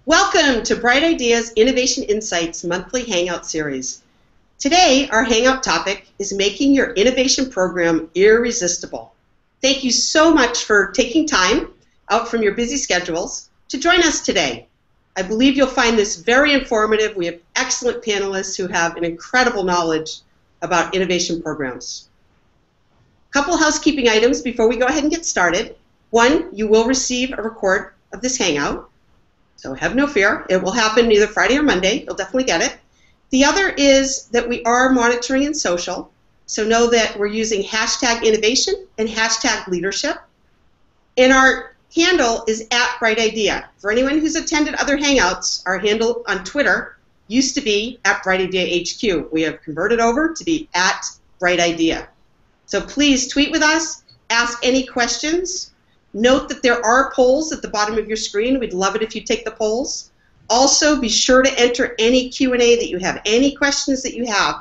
Welcome to Bright Ideas Innovation Insights monthly Hangout series. Today, our Hangout topic is making your innovation program irresistible. Thank you so much for taking time out from your busy schedules to join us today. I believe you'll find this very informative. We have excellent panelists who have an incredible knowledge about innovation programs. A couple housekeeping items before we go ahead and get started. One, you will receive a record of this Hangout. So have no fear. It will happen either Friday or Monday. You'll definitely get it. The other is that we are monitoring in social. So know that we're using hashtag innovation and hashtag leadership. And our handle is @BrightIdea. For anyone who's attended other Hangouts, our handle on Twitter used to be @BrightIdeaHQ. We have converted over to be @BrightIdea. So please tweet with us, ask any questions. Note that there are polls at the bottom of your screen. We'd love it if you take the polls. Also, be sure to enter any Q&A that you have. Any questions that you have,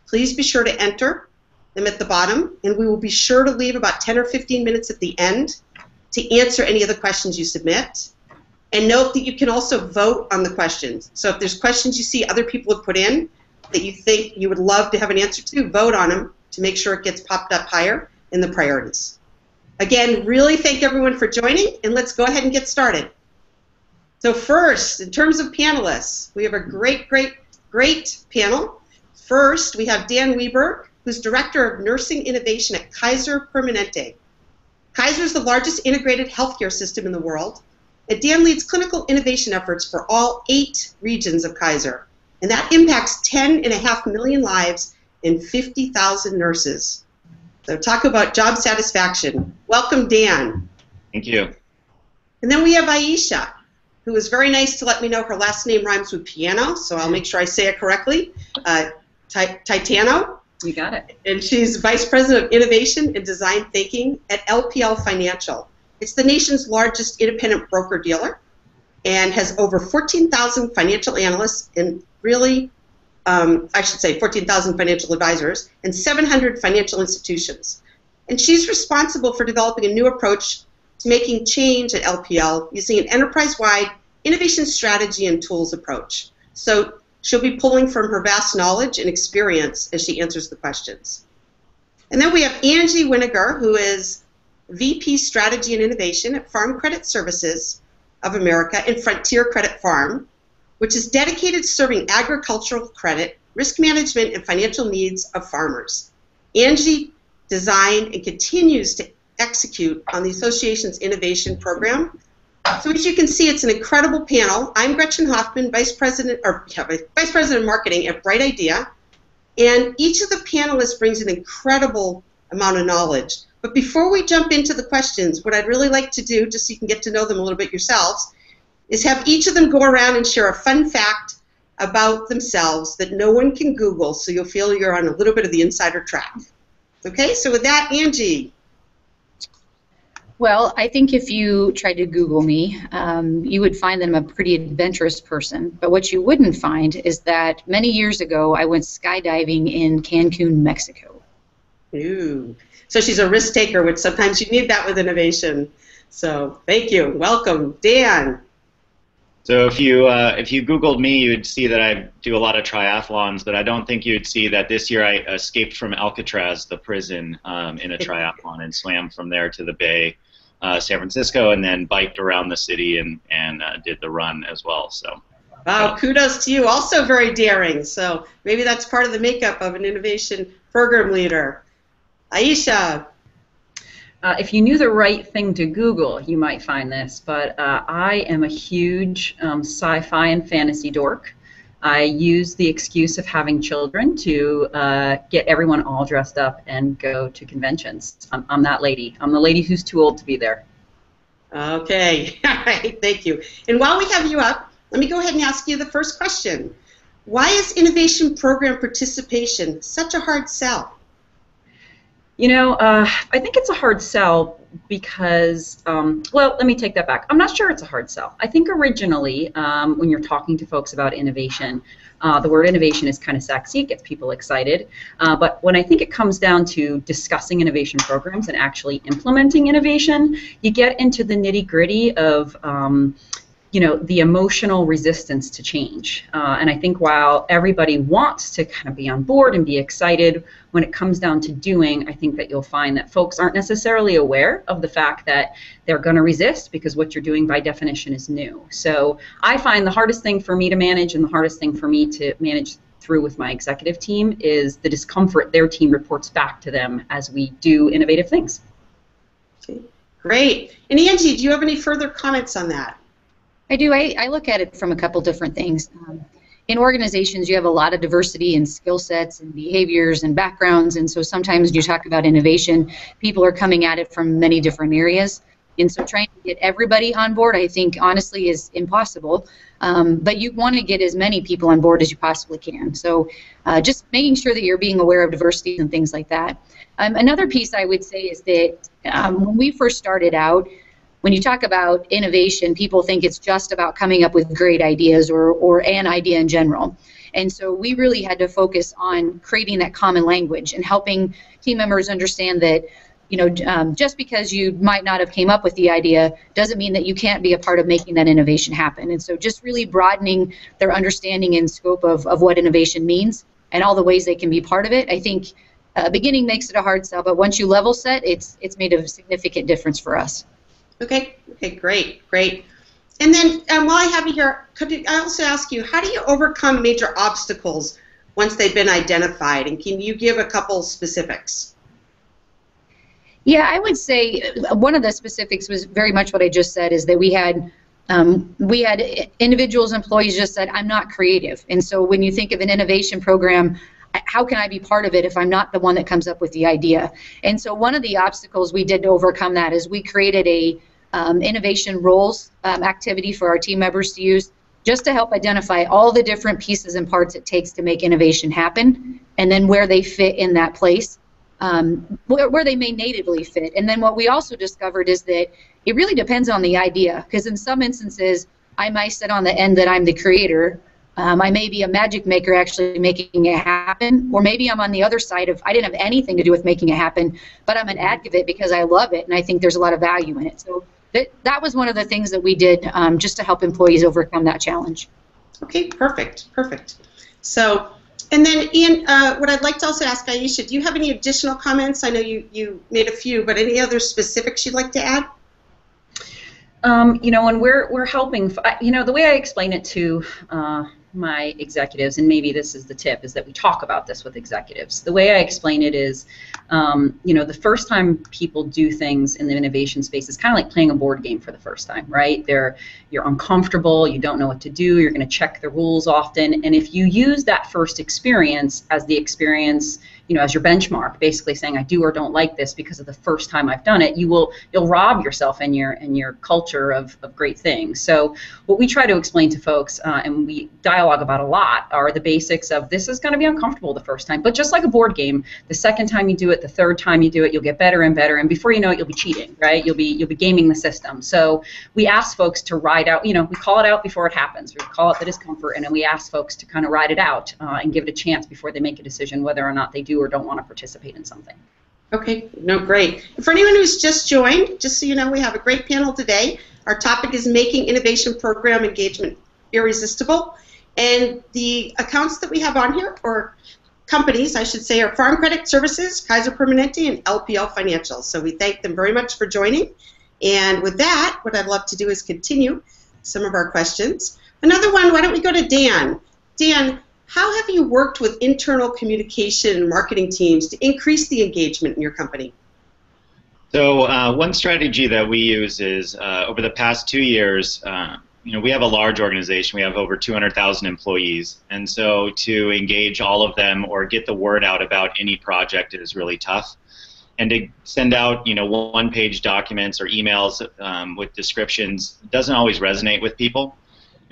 please be sure to enter them at the bottom, and we will be sure to leave about 10 or 15 minutes at the end to answer any of the questions you submit. And note that you can also vote on the questions. So if there's questions you see other people have put in that you think you would love to have an answer to, vote on them to make sure it gets popped up higher in the priorities. Again, really thank everyone for joining, and let's go ahead and get started. So first, in terms of panelists, we have a great panel. First, we have Dan Weberg, who's Director of Nursing Innovation at Kaiser Permanente. Kaiser is the largest integrated healthcare system in the world, and Dan leads clinical innovation efforts for all 8 regions of Kaiser, and that impacts 10.5 million lives and 50,000 nurses. So talk about job satisfaction. Welcome, Dan. Thank you. And then we have Aisha, who was very nice to let me know her last name rhymes with piano, so I'll make sure I say it correctly. Titano. You got it. And she's Vice President of Innovation and Design Thinking at LPL Financial. It's the nation's largest independent broker-dealer and has over 14,000 financial analysts and really, I should say 14,000 financial advisors and 700 financial institutions. And she's responsible for developing a new approach to making change at LPL using an enterprise-wide innovation strategy and tools approach. So she'll be pulling from her vast knowledge and experience as she answers the questions. And then we have Angie Winiger, who is VP Strategy and Innovation at Farm Credit Services of America and Frontier Credit Farm, which is dedicated to serving agricultural credit, risk management, and financial needs of farmers. Angie designed and continues to execute on the association's innovation program. So as you can see, it's an incredible panel. I'm Gretchen Hoffman, Vice President of Marketing at Bright Idea, and each of the panelists brings an incredible amount of knowledge. But before we jump into the questions, what I'd really like to do, just so you can get to know them a little bit yourselves, is have each of them go around and share a fun fact about themselves that no one can Google, so you'll feel you're on a little bit of the insider track. Okay, so with that, Angie. Well, I think if you tried to Google me, you would find that I'm a pretty adventurous person. But what you wouldn't find is that many years ago, I went skydiving in Cancun, Mexico. Ooh. So she's a risk taker, which sometimes you need that with innovation. So thank you. Welcome. Dan. So if you Googled me, you'd see that I do a lot of triathlons, but I don't think you'd see that this year I escaped from Alcatraz, the prison, in a triathlon and swam from there to the Bay, San Francisco, and then biked around the city and did the run as well. So. Wow, kudos to you. Also very daring. So maybe that's part of the makeup of an innovation program leader. Aisha. If you knew the right thing to Google, you might find this, but I am a huge sci-fi and fantasy dork. I use the excuse of having children to get everyone all dressed up and go to conventions. I'm that lady. I'm the lady who's too old to be there. Okay, all right, thank you. And while we have you up, let me go ahead and ask you the first question. Why is innovation program participation such a hard sell? You know, I think it's a hard sell because, well, let me take that back. I'm not sure it's a hard sell. I think originally, when you're talking to folks about innovation, the word innovation is kind of sexy, it gets people excited. But when I think it comes down to discussing innovation programs and actually implementing innovation, you get into the nitty-gritty of, the emotional resistance to change. And I think while everybody wants to kind of be on board and be excited, when it comes down to doing, I think that you'll find that folks aren't necessarily aware of the fact that they're going to resist, because what you're doing by definition is new. So I find the hardest thing for me to manage, and the hardest thing for me to manage through with my executive team, is the discomfort their team reports back to them as we do innovative things. Okay. Great. And Angie, do you have any further comments on that? I do. I look at it from a couple different things. In organizations, you have a lot of diversity in skill sets and behaviors and backgrounds, and so sometimes you talk about innovation, people are coming at it from many different areas, and so trying to get everybody on board, I think, honestly, is impossible, but you want to get as many people on board as you possibly can. So just making sure that you're being aware of diversity and things like that. Another piece I would say is that when we first started out, when you talk about innovation, people think it's just about coming up with great ideas or an idea in general. And so we really had to focus on creating that common language and helping team members understand that, just because you might not have came up with the idea doesn't mean that you can't be a part of making that innovation happen. And so just really broadening their understanding and scope of what innovation means and all the ways they can be part of it. I think beginning makes it a hard sell, but once you level set, it's made a significant difference for us. Okay, great. And then while I have you here, I also ask you, how do you overcome major obstacles once they've been identified? And can you give a couple specifics? Yeah, I would say one of the specifics was very much what I just said, is that we had individuals, employees just said, I'm not creative. And so when you think of an innovation program, how can I be part of it if I'm not the one that comes up with the idea? And so one of the obstacles we did to overcome that is we created a innovation roles activity for our team members to use, just to help identify all the different pieces and parts it takes to make innovation happen, and then where they fit in that place, where they may natively fit. And then what we also discovered is that it really depends on the idea, because in some instances I might sit on the end that I'm the creator. I may be a magic maker actually making it happen, or maybe I'm on the other side of I didn't have anything to do with making it happen, but I'm an advocate because I love it and I think there's a lot of value in it. So that was one of the things that we did just to help employees overcome that challenge. Okay, perfect. So, and then Ian, what I'd like to also ask Aisha, do you have any additional comments? I know you made a few, but any other specifics you'd like to add? When we're helping, the way I explain it to my executives, and maybe this is the tip, is that we talk about this with executives. The way I explain it is, the first time people do things in the innovation space is kind of like playing a board game for the first time, right? You're uncomfortable, you don't know what to do, you're going to check the rules often, and if you use that first experience as the experience, as your benchmark, basically saying I do or don't like this because of the first time I've done it, you'll rob yourself and your culture of great things. So what we try to explain to folks, and we dialogue about a lot, are the basics of this is going to be uncomfortable the first time, but just like a board game, the second time you do it, the third time you do it, you'll get better and better, and before you know it, you'll be cheating, right? You'll be gaming the system. So we ask folks to ride out, we call it out before it happens. We call it the discomfort, and then we ask folks to kind of ride it out and give it a chance before they make a decision whether or not they do or don't want to participate in something. Okay, great. For anyone who's just joined, just so you know, we have a great panel today. Our topic is making innovation program engagement irresistible. And the accounts that we have on here, or companies, I should say, are Farm Credit Services, Kaiser Permanente, and LPL Financial. So we thank them very much for joining. And with that, what I'd love to do is continue some of our questions. Another one, why don't we go to Dan? Dan, how have you worked with internal communication and marketing teams to increase the engagement in your company? So one strategy that we use is over the past 2 years, we have a large organization. We have over 200,000 employees. And so to engage all of them or get the word out about any project is really tough. And to send out, one-page documents or emails with descriptions doesn't always resonate with people.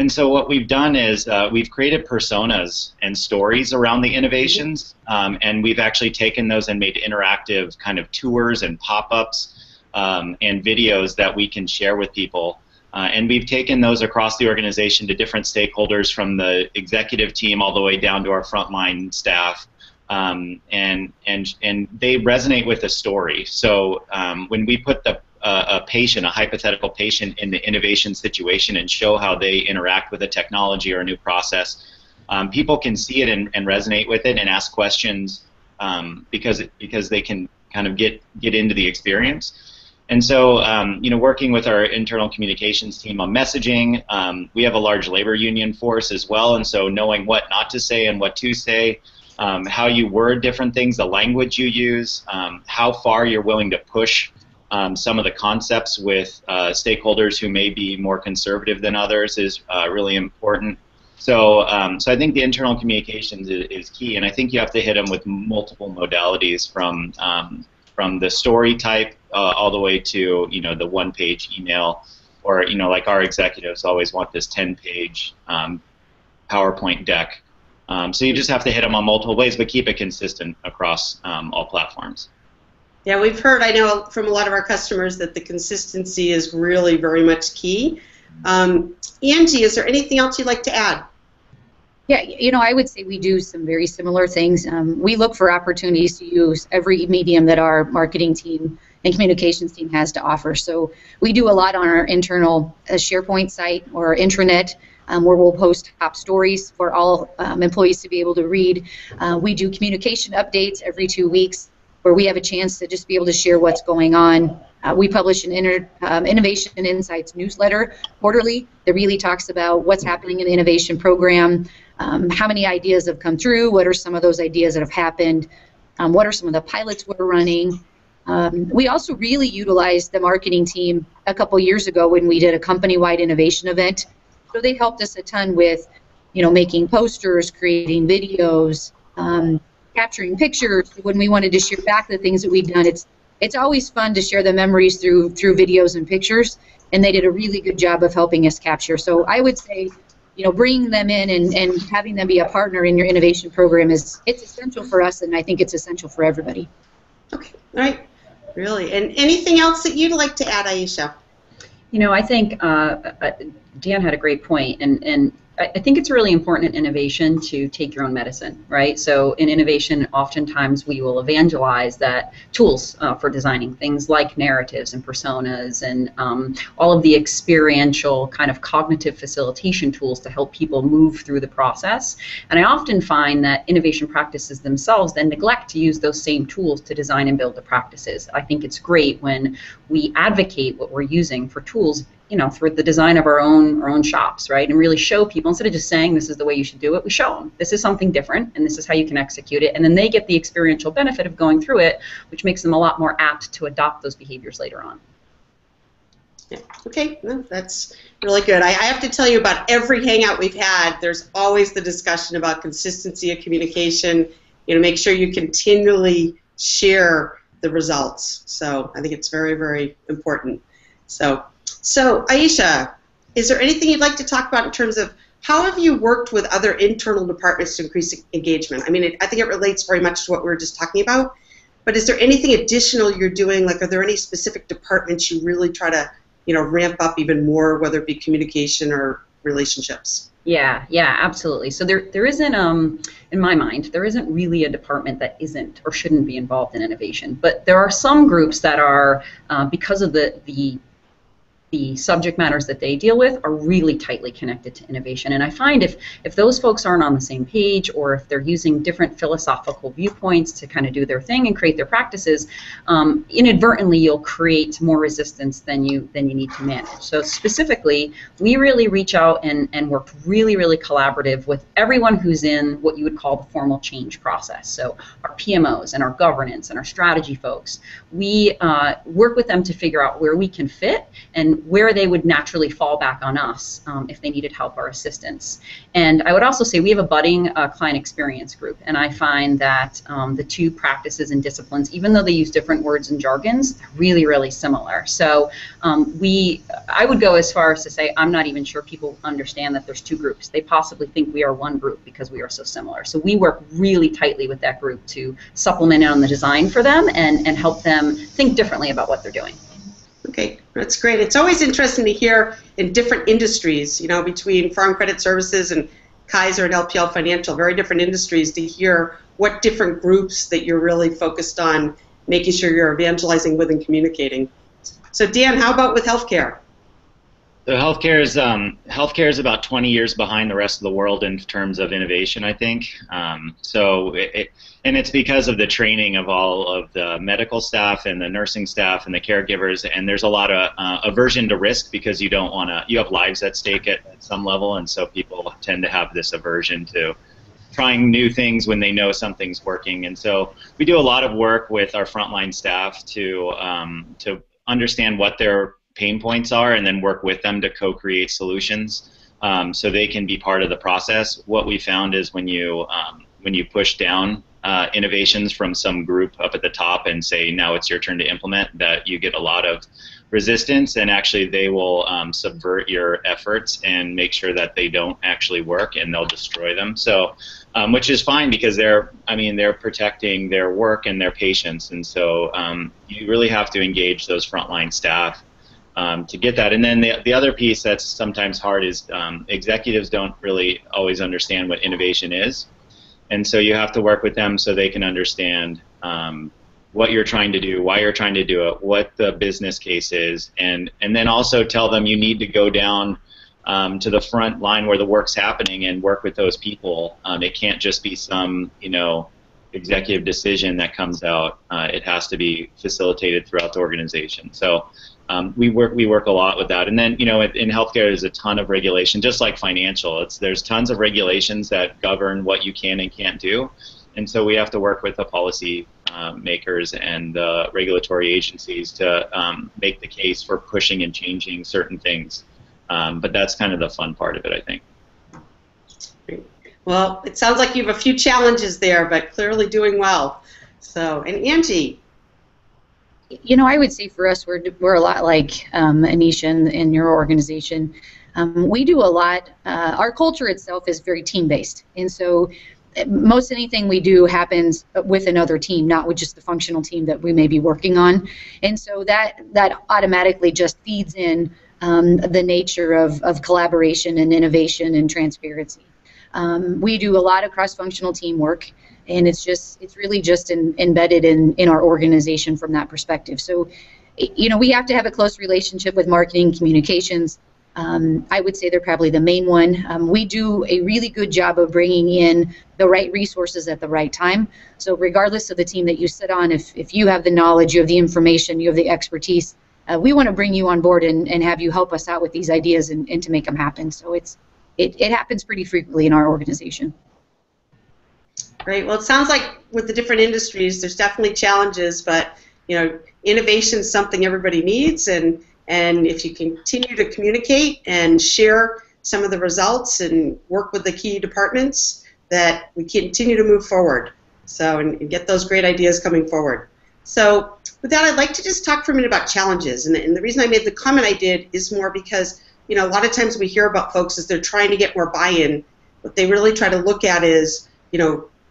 And so what we've done is we've created personas and stories around the innovations, and we've actually taken those and made interactive kind of tours and pop-ups and videos that we can share with people. And we've taken those across the organization to different stakeholders, from the executive team all the way down to our frontline staff. And they resonate with the story. So when we put the a patient, a hypothetical patient in the innovation situation and show how they interact with a technology or a new process, people can see it and resonate with it and ask questions because they can kind of get into the experience. And so, working with our internal communications team on messaging, we have a large labor union force as well, and so knowing what not to say and what to say, how you word different things, the language you use, how far you're willing to push some of the concepts with stakeholders who may be more conservative than others is really important. So I think the internal communications is key, and I think you have to hit them with multiple modalities from the story type all the way to the one-page email, or like our executives always want this 10-page PowerPoint deck. So you just have to hit them on multiple ways, but keep it consistent across all platforms. Yeah, we've heard, I know from a lot of our customers, that the consistency is really very much key. Angie, is there anything else you'd like to add? Yeah, I would say we do some very similar things. We look for opportunities to use every medium that our marketing team and communications team has to offer. So we do a lot on our internal SharePoint site or intranet, where we'll post top stories for all employees to be able to read. We do communication updates every 2 weeks, where we have a chance to just be able to share what's going on. We publish an Innovation Insights newsletter quarterly that really talks about what's happening in the innovation program, how many ideas have come through, what are some of those ideas that have happened, what are some of the pilots we're running. We also really utilized the marketing team a couple years ago when we did a company-wide innovation event. So they helped us a ton with, making posters, creating videos, capturing pictures when we wanted to share back the things that we've done. It's always fun to share the memories through videos and pictures, and they did a really good job of helping us capture. So I would say, bringing them in and having them be a partner in your innovation program it's essential for us, and I think it's essential for everybody. Okay, all right, really. And anything else that you'd like to add, Aisha? I think Dan had a great point, and I think it's really important in innovation to take your own medicine, right? So in innovation, oftentimes we will evangelize that tools for designing things like narratives and personas and all of the experiential kind of cognitive facilitation tools to help people move through the process. And I often find that innovation practices themselves then neglect to use those same tools to design and build the practices. I think it's great when we advocate what we're using for tools for the design of our own shops, right? And really show people, instead of just saying this is the way you should do it, we show them this is something different and this is how you can execute it. And then they get the experiential benefit of going through it, which makes them a lot more apt to adopt those behaviors later on. Yeah. Okay, no, that's really good. I have to tell you, about every hangout we've had, there's always the discussion about consistency of communication. Make sure you continually share the results. So I think it's very, very important. So Aisha, is there anything you'd like to talk about in terms of how have you worked with other internal departments to increase engagement? I mean, I think it relates very much to what we were just talking about, but is there anything additional you're doing? Like, are there any specific departments you really try to, ramp up even more, whether it be communication or relationships? Yeah, absolutely. So there isn't, in my mind, there isn't really a department that isn't or shouldn't be involved in innovation. But there are some groups that are, because of the subject matters that they deal with, are really tightly connected to innovation. And I find if those folks aren't on the same page, or if they're using different philosophical viewpoints to kind of do their thing and create their practices, inadvertently you'll create more resistance than you need to manage. So specifically, we really reach out and work really, really collaborative with everyone who's in what you would call the formal change process. So our PMOs and our governance and our strategy folks, we work with them to figure out where we can fit and where they would naturally fall back on us if they needed help or assistance. And I would also say we have a budding client experience group, and I find that the two practices and disciplines, even though they use different words and jargons, they're really, really similar. So I would go as far as to say I'm not even sure people understand that there's two groups. They possibly think we are one group because we are so similar. So we work really tightly with that group to supplement on the design for them and help them think differently about what they're doing. Okay, that's great. It's always interesting to hear in different industries, between Farm Credit Services and Kaiser and LPL Financial, very different industries, to hear what different groups that you're really focused on making sure you're evangelizing with and communicating. So Dan, how about with healthcare? So healthcare is about 20 years behind the rest of the world in terms of innovation, I think. And it's because of the training of all of the medical staff and the nursing staff and the caregivers. And there's a lot of aversion to risk because you don't want to. You have lives at stake at some level, and so people tend to have this aversion to trying new things when they know something's working. And so we do a lot of work with our frontline staff to understand what their pain points are and then work with them to co-create solutions so they can be part of the process. What we found is when you push down innovations from some group up at the top and say, now it's your turn to implement, that you get a lot of resistance, and actually they will subvert your efforts and make sure that they don't actually work, and they'll destroy them. So, which is fine because they're protecting their work and their patients, and so you really have to engage those frontline staff to get that. And then the other piece that's sometimes hard is executives don't really always understand what innovation is. And so you have to work with them so they can understand what you're trying to do, why you're trying to do it, what the business case is, and then also tell them you need to go down to the front line where the work's happening and work with those people. It can't just be some, executive decision that comes out. It has to be facilitated throughout the organization. So we work a lot with that. And then, in healthcare, there's a ton of regulation, just like financial. There's tons of regulations that govern what you can and can't do. And so we have to work with the policy makers and the regulatory agencies to make the case for pushing and changing certain things. But that's kind of the fun part of it, I think. Well, it sounds like you have a few challenges there, but clearly doing well. So, and Angie? I would say for us, we're a lot like Anisha in your organization. We do a lot. Our culture itself is very team-based, and so most anything we do happens with another team, not with just the functional team that we may be working on. And so that automatically just feeds in the nature of collaboration and innovation and transparency. We do a lot of cross-functional teamwork, and it's really just embedded in our organization from that perspective. So, we have to have a close relationship with marketing, communications. I would say they're probably the main one. We do a really good job of bringing in the right resources at the right time. So regardless of the team that you sit on, if you have the knowledge, you have the information, you have the expertise, we want to bring you on board and have you help us out with these ideas and to make them happen. So it happens pretty frequently in our organization. Great. Well, it sounds like with the different industries, there's definitely challenges, but innovation is something everybody needs, and if you continue to communicate and share some of the results and work with the key departments, that we continue to move forward. So, and get those great ideas coming forward. So, with that, I'd like to just talk for a minute about challenges. And the reason I made the comment I did is more because, a lot of times we hear about folks as they're trying to get more buy-in. What they really try to look at is,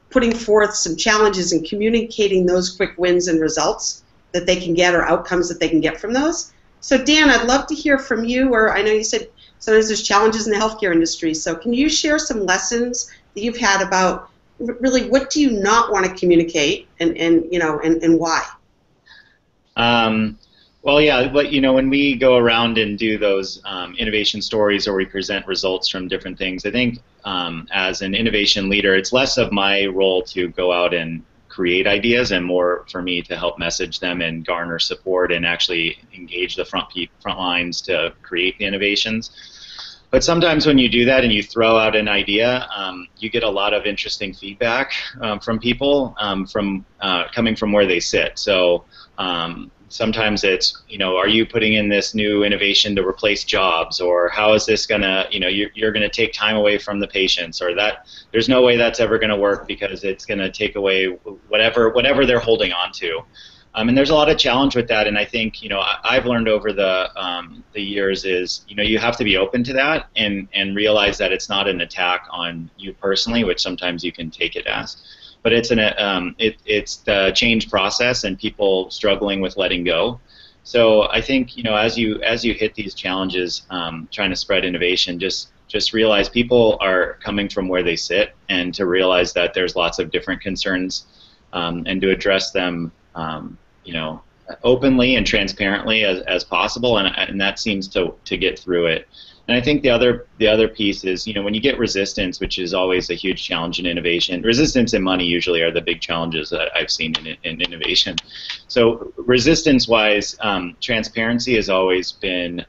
putting forth some challenges and communicating those quick wins and results that they can get or outcomes that they can get from those. So Dan, I'd love to hear from you, or I know you said sometimes there's challenges in the healthcare industry, so can you share some lessons that you've had about really what do you not want to communicate and why? Well, yeah, but when we go around and do those innovation stories or we present results from different things, I think as an innovation leader, it's less of my role to go out and create ideas and more for me to help message them and garner support and actually engage the front lines to create the innovations. But sometimes when you do that and you throw out an idea, you get a lot of interesting feedback from people coming from where they sit. So sometimes it's, are you putting in this new innovation to replace jobs, or how is this gonna, you're gonna take time away from the patients, or that there's no way that's ever gonna work because it's gonna take away whatever they're holding on to. And there's a lot of challenge with that, and I think, I've learned over the years is, you have to be open to that and realize that it's not an attack on you personally, which sometimes you can take it as. But it's it's the change process and people struggling with letting go. So I think as you hit these challenges, trying to spread innovation, just realize people are coming from where they sit, and to realize that there's lots of different concerns, and to address them, openly and transparently as possible, and that seems to get through it. And I think the other piece is, when you get resistance, which is always a huge challenge in innovation. Resistance and money usually are the big challenges that I've seen in innovation. So resistance-wise, transparency has always been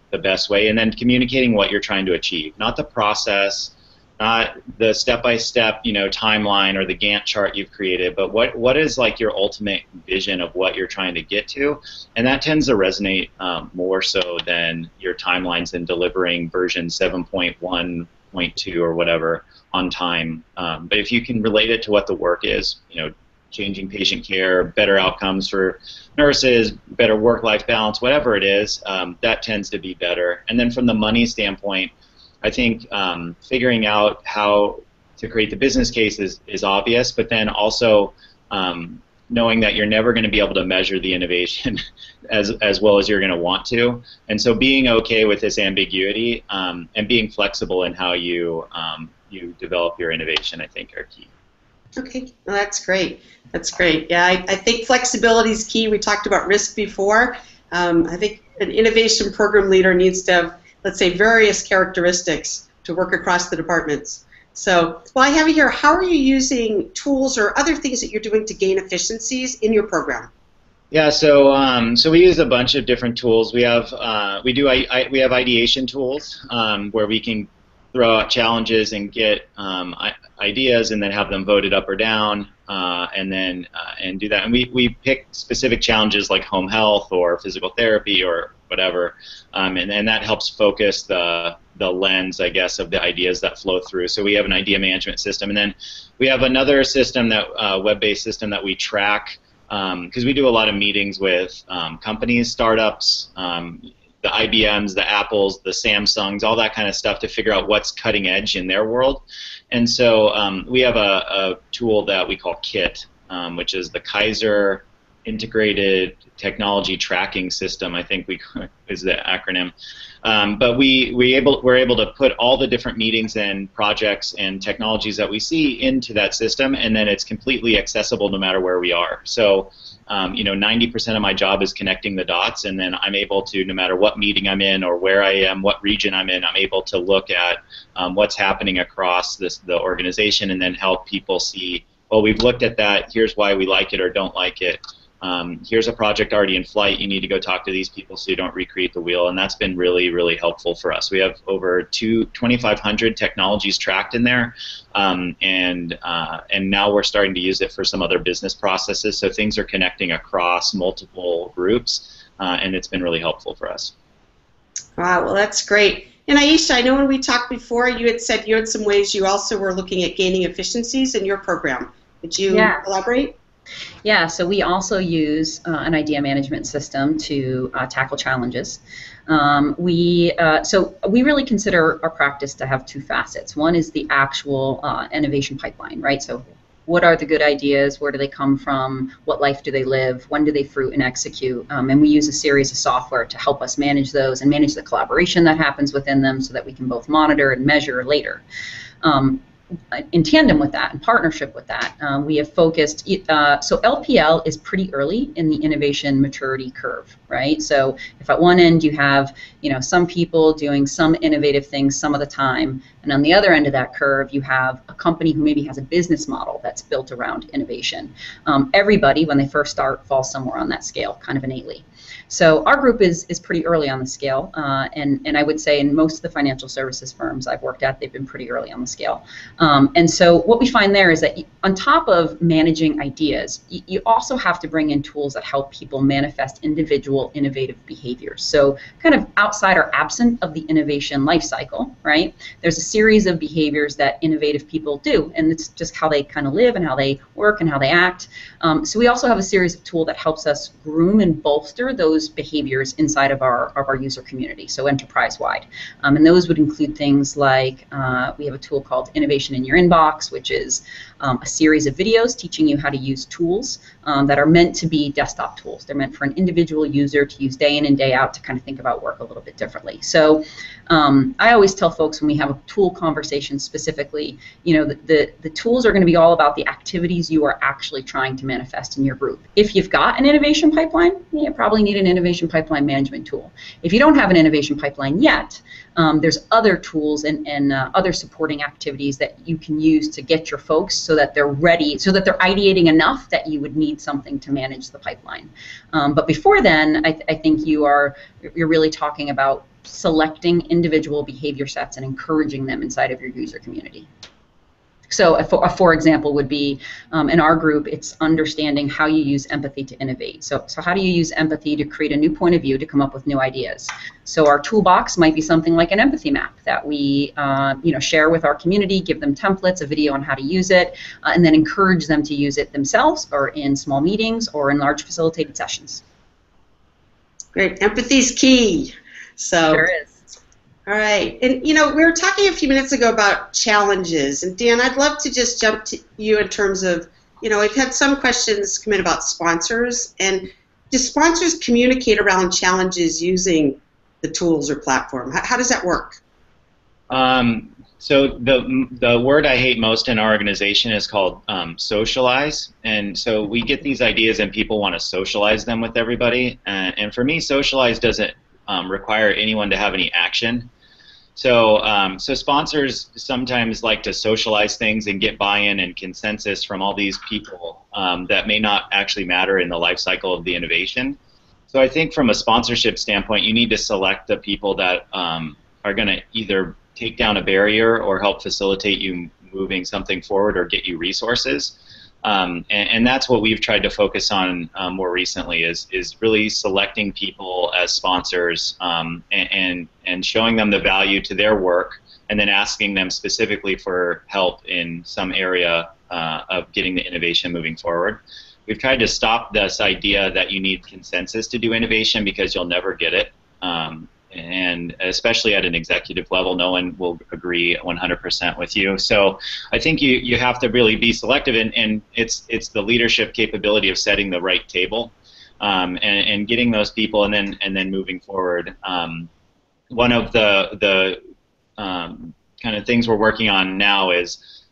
the best way, and then communicating what you're trying to achieve, not the process, not the step-by-step, timeline or the Gantt chart you've created, but what is like your ultimate vision of what you're trying to get to, and that tends to resonate more so than your timelines in delivering version 7.1.2 or whatever on time. But if you can relate it to what the work is, changing patient care, better outcomes for nurses, better work-life balance, whatever it is, that tends to be better. And then from the money standpoint, I think figuring out how to create the business case is obvious, but then also knowing that you're never going to be able to measure the innovation as well as you're going to want to. And so being okay with this ambiguity and being flexible in how you develop your innovation, I think, are key. Okay, well, that's great. That's great. Yeah, I think flexibility is key. We talked about risk before. I think an innovation program leader needs to have, let's say, various characteristics to work across the departments. So, well, I have you here. How are you using tools or other things that you're doing to gain efficiencies in your program? Yeah, so we use a bunch of different tools. We have we have ideation tools where we can throw out challenges and get ideas and then have them voted up or down, and do that. And we pick specific challenges like home health or physical therapy or whatever, and that helps focus the lens, I guess, of the ideas that flow through. So we have an idea management system, and then we have another system, that web-based system that we track, because we do a lot of meetings with companies, startups, the IBMs, the Apples, the Samsungs, all that kind of stuff to figure out what's cutting edge in their world. And so we have a tool that we call KIT, which is the Kaiser Integrated Technology Tracking System, I think is the acronym. But we're able to put all the different meetings and projects and technologies that we see into that system, and then it's completely accessible no matter where we are. So 90% of my job is connecting the dots, and then I'm able to, no matter what meeting I'm in or where I am, what region I'm in, I'm able to look at what's happening across the organization and then help people see, well, we've looked at that, here's why we like it or don't like it. Here's a project already in flight, you need to go talk to these people so you don't recreate the wheel, and that's been really, really helpful for us. We have over 2,500 technologies tracked in there, and now we're starting to use it for some other business processes, so things are connecting across multiple groups, and it's been really helpful for us. Wow, well, that's great. And Aisha, I know when we talked before, you had said you had some ways you also were looking at gaining efficiencies in your program. Would you elaborate? Yeah, so we also use an idea management system to tackle challenges. So we really consider our practice to have two facets. One is the actual innovation pipeline, right? So what are the good ideas? Where do they come from? What life do they live? When do they fruit and execute? And we use a series of software to help us manage those and manage the collaboration that happens within them so that we can both monitor and measure later. In tandem with that, in partnership with that, we have focused, so LPL is pretty early in the innovation maturity curve, right? So if at one end you have, some people doing some innovative things some of the time, and on the other end of that curve you have a company who maybe has a business model that's built around innovation. Everybody, when they first start, falls somewhere on that scale, kind of innately. So our group is pretty early on the scale, and I would say in most of the financial services firms I've worked at, they've been pretty early on the scale. And so what we find there is that on top of managing ideas, you also have to bring in tools that help people manifest individual innovative behaviors. So kind of outside or absent of the innovation life cycle, right? There's a series of behaviors that innovative people do, and it's just how they kind of live and how they work and how they act. So we also have a series of tools that helps us groom and bolster those behaviors inside of our user community, so enterprise-wide. And those would include things like we have a tool called Innovation in Your Inbox, which is a series of videos teaching you how to use tools that are meant to be desktop tools. They're meant for an individual user to use day in and day out to kind of think about work a little bit differently. So I always tell folks when we have a tool conversation specifically, the tools are going to be all about the activities you are actually trying to manifest in your group. If you've got an innovation pipeline, you probably need an innovation pipeline management tool. If you don't have an innovation pipeline yet, there's other tools and other supporting activities that you can use to get your folks so that they're ready, so that they're ideating enough that you would need something to manage the pipeline. But before then, I think you're really talking about selecting individual behavior sets and encouraging them inside of your user community. So a for example would be, in our group, it's understanding how you use empathy to innovate. So how do you use empathy to create a new point of view to come up with new ideas? So our toolbox might be something like an empathy map that we share with our community, give them templates, a video on how to use it, and then encourage them to use it themselves or in small meetings or in large facilitated sessions. Great. Empathy's key. So. Sure is. All right, and we were talking a few minutes ago about challenges, and Dan, I'd love to just jump to you in terms of, we've had some questions come in about sponsors, and do sponsors communicate around challenges using the tools or platform? How does that work? So the word I hate most in our organization is called socialize, and so we get these ideas and people want to socialize them with everybody, and for me, socialize doesn't require anyone to have any action. So sponsors sometimes like to socialize things and get buy-in and consensus from all these people that may not actually matter in the life cycle of the innovation. So I think from a sponsorship standpoint, you need to select the people that are going to either take down a barrier or help facilitate you moving something forward or get you resources. And that's what we've tried to focus on more recently is really selecting people as sponsors and showing them the value to their work and then asking them specifically for help in some area of getting the innovation moving forward. We've tried to stop this idea that you need consensus to do innovation because you'll never get it. And especially at an executive level, no one will agree 100% with you. So I think you have to really be selective, and it's the leadership capability of setting the right table and getting those people, and then moving forward. One of the kind of things we're working on now is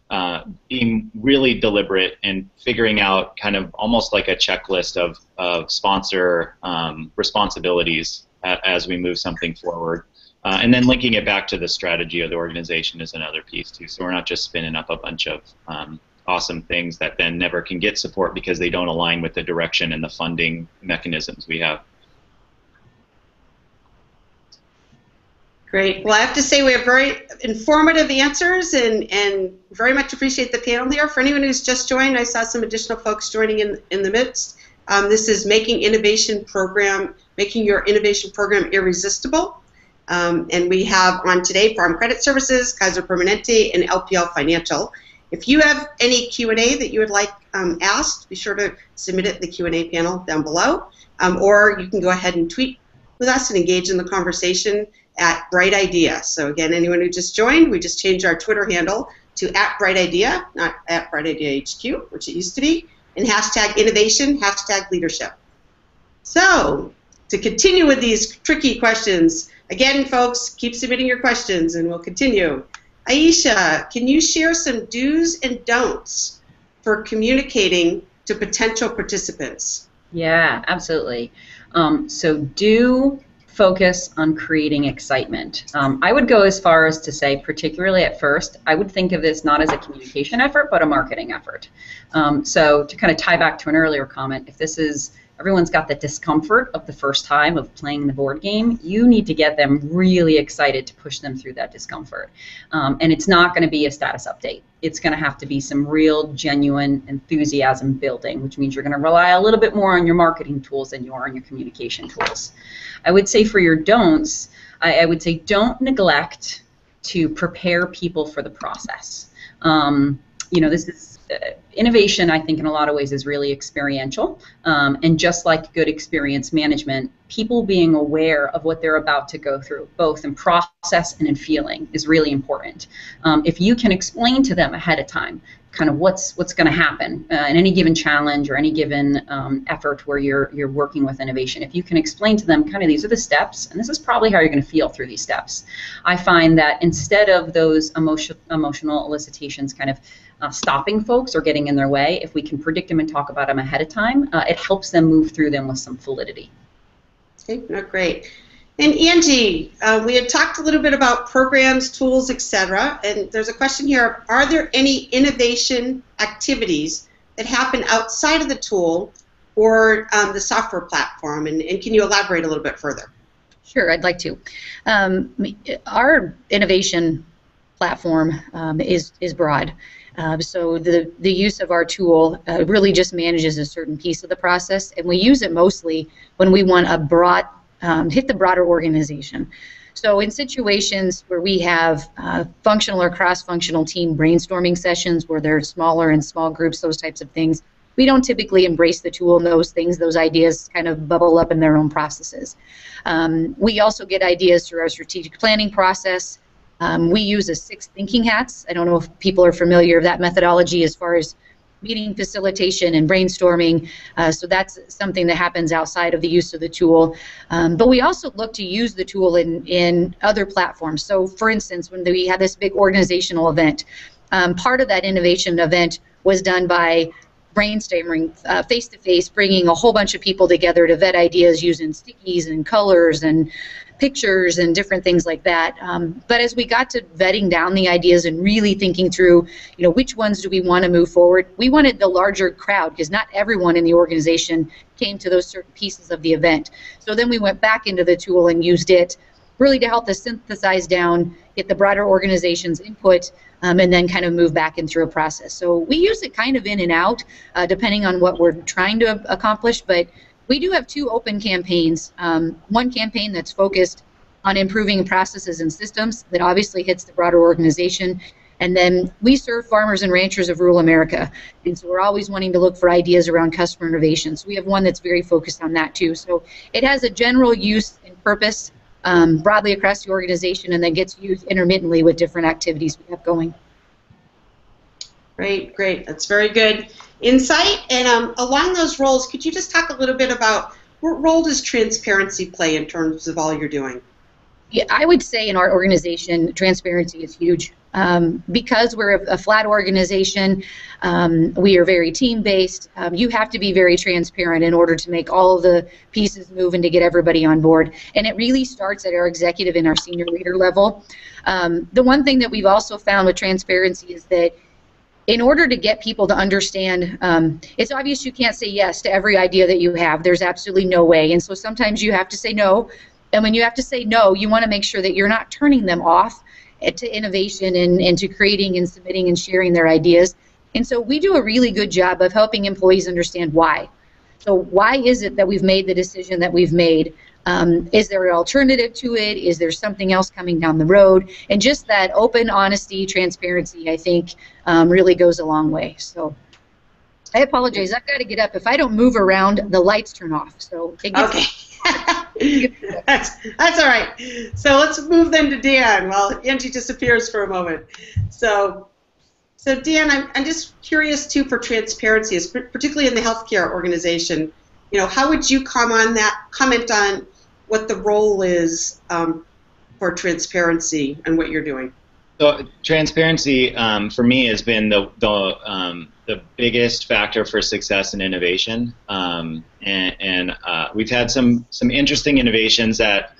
being really deliberate and figuring out kind of almost like a checklist of sponsor responsibilities as we move something forward. And then linking it back to the strategy of the organization is another piece too. So we're not just spinning up a bunch of awesome things that then never can get support because they don't align with the direction and the funding mechanisms we have. Great. Well, I have to say we have very informative answers and very much appreciate the panel here. For anyone who's just joined, I saw some additional folks joining in the midst. This is making your innovation program irresistible. And we have on today Farm Credit Services, Kaiser Permanente, and LPL Financial. If you have any Q&A that you would like asked, be sure to submit it in the Q&A panel down below. Or you can go ahead and tweet with us and engage in the conversation at Bright Idea. So again, anyone who just joined, we just changed our Twitter handle to @BrightIdea, not @BrightIdeaHQ, which it used to be, and #innovation, #leadership. So, to continue with these tricky questions, again, folks, keep submitting your questions and we'll continue. Aisha, can you share some do's and don'ts for communicating to potential participants? Yeah, absolutely. So do focus on creating excitement. I would go as far as to say, particularly at first, I would think of this not as a communication effort, but a marketing effort. So to kind of tie back to an earlier comment, if this is everyone's got the discomfort of the first time of playing the board game, you need to get them really excited to push them through that discomfort. And it's not going to be a status update. It's going to have to be some real, genuine enthusiasm building, which means you're going to rely a little bit more on your marketing tools than you are on your communication tools. I would say for your don'ts, I would say don't neglect to prepare people for the process. This is innovation, I think, in a lot of ways is really experiential. And just like good experience management, people being aware of what they're about to go through, both in process and in feeling, is really important. If you can explain to them ahead of time kind of what's going to happen in any given challenge or any given effort where you're working with innovation, if you can explain to them kind of these are the steps, and this is probably how you're going to feel through these steps, I find that instead of those emotional elicitations kind of stopping folks or getting in their way, if we can predict them and talk about them ahead of time, it helps them move through them with some validity. Okay, no, great. And Angie, we had talked a little bit about programs, tools, etc. And there's a question here: are there any innovation activities that happen outside of the tool or the software platform? And can you elaborate a little bit further? Sure, I'd like to. Our innovation platform is broad. So the use of our tool really just manages a certain piece of the process, and we use it mostly when we want a broad, hit the broader organization. So in situations where we have functional or cross-functional team brainstorming sessions where they're smaller and small groups, those types of things, we don't typically embrace the tool and those things. Those ideas kind of bubble up in their own processes. We also get ideas through our strategic planning process. We use a 6 thinking hats. I don't know if people are familiar with that methodology as far as meeting facilitation and brainstorming. So that's something that happens outside of the use of the tool. But we also look to use the tool in other platforms. So for instance, when we had this big organizational event, part of that innovation event was done by brainstorming face-to-face, bringing a whole bunch of people together to vet ideas using stickies and colors and pictures and different things like that. But as we got to vetting down the ideas and really thinking through, which ones do we want to move forward, we wanted the larger crowd because not everyone in the organization came to those certain pieces of the event. So then we went back into the tool and used it really to help us synthesize down, get the broader organization's input, and then kind of move back in through a process. So we use it kind of in and out, depending on what we're trying to accomplish, but we do have 2 open campaigns. One campaign that's focused on improving processes and systems that obviously hits the broader organization. And then we serve farmers and ranchers of rural America. And so we're always wanting to look for ideas around customer innovation. So we have one that's very focused on that too. So it has a general use and purpose broadly across the organization and then gets used intermittently with different activities we have going. Great, great. That's very good insight. And along those roles, could you just talk a little bit about what role does transparency play in terms of all you're doing? Yeah, I would say in our organization, transparency is huge. Because we're a flat organization, we are very team-based. You have to be very transparent in order to make all of the pieces move and to get everybody on board. And it really starts at our executive and our senior leader level. The one thing that we've also found with transparency is that in order to get people to understand, it's obvious you can't say yes to every idea that you have. There's absolutely no way. And so sometimes you have to say no. And when you have to say no, you want to make sure that you're not turning them off to innovation and to creating and submitting and sharing their ideas. And so we do a really good job of helping employees understand why. So why is it that we've made the decision that we've made? Is there an alternative to it? Is there something else coming down the road? And just that open honesty, transparency, I think really goes a long way. So I apologize. I've got to get up. If I don't move around, the lights turn off. So it gets okay. That's all right. So let's move then to Dan while Angie disappears for a moment. So Dan, I'm just curious too for transparency, particularly in the healthcare organization. How would you comment on what the role is for transparency and what you're doing? So transparency for me has been the biggest factor for success in innovation, and we've had some interesting innovations that,